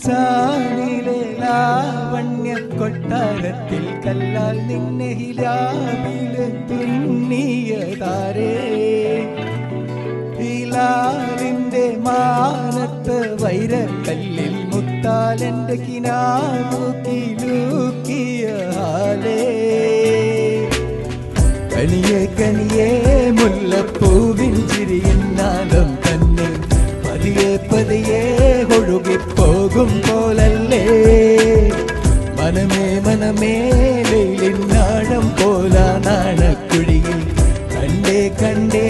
ഇൻസാനിലെ ലാവണ്യ കൊട്ടാരത്തിൽ കല്ലാൽ നിന്നെ ഹിലാബില് തുന്നിയതാരേ ഹിലാലിന്റെ മാനത്ത് വൈരക്കല്ലിൽ മുത്താലെന്റെ കിനാവു കിലൂക്കിയ ഹാലേ കനിയെ കനിയെ മുല്ലപ്പൂവിൻ ചിരിയിന്നാലും തന്നെ പതിയെ പതിയെ ഒഴുകിപ്പോകും പോലല്ലേ മനമേ മനമേ വെയിലിനാഴം പോല നാണക്കുഴിയിൽ കണ്ടേ കണ്ടേ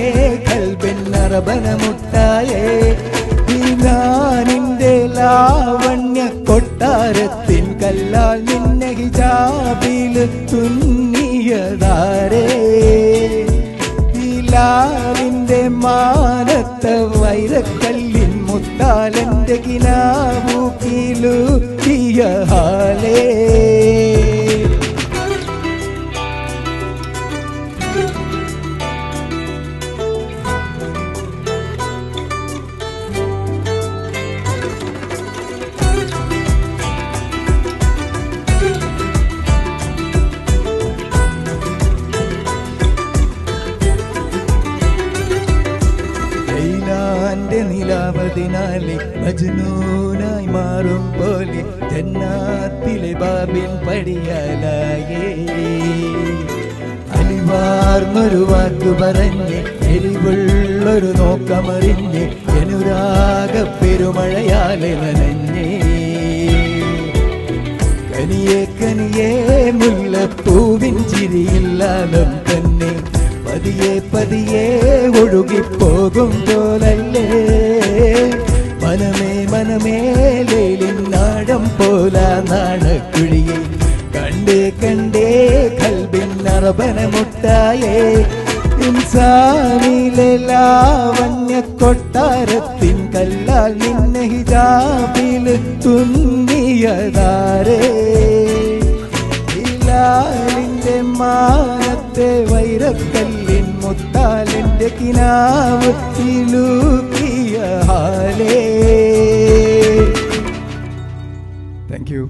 കൽബെന്നറബനമുട്ടായേ ഞാനിന്റെ ലാവണ്യ കൊട്ടാരത്തിൻ കല്ലാൽ നിന്നെ ഹിജാബിൽ തുന്നിയതാരേ ഹിലാലിന്റെ മാനത്ത വൈരക്കല്ലിൻ മുത്താലെന്റെ കിനാവു കിലൂക്കിയ ഹാലേ നിലാവതിനാലെ മജ്നൂനായി മാറും പോലെ ജന്നാത്തിലെ ബാബിൻ പടിയാലായേ അലിവാർന്നൊരു വാക്കു പറഞ്ഞ് എരിവുള്ളൊരു നോക്കമറിഞ്ഞ് അനുരാഗ പെരുമഴയാലെ നനഞ്ഞേ കനിയെ കനിയെ മുല്ലപ്പൂവിൻ ചിരിയില്ലാലും തന്നെ പതിയെ പതിയെ ഒഴുകിപ്പോകും പോലല്ലേ മനമേ മനമേ ലേലിനാഴം പോല നാണക്കുഴിയെ കണ്ടേ കണ്ടേ കൽബിന്നറബനമുട്ടായേ ഇൻസാനിലെ ലാവണ്യ കൊട്ടാരത്തിൻ കല്ലാൽ നിന്നെ ഹിജാബിൽ തുന്നിയതാരേ ഹിലാലിന്റെ മാനത്തെ വൈരക്കല്ലിൻ മുത്താലെന്റെ കിനാവ് കിലൂക്കിയ ഹാലേ. Thank you.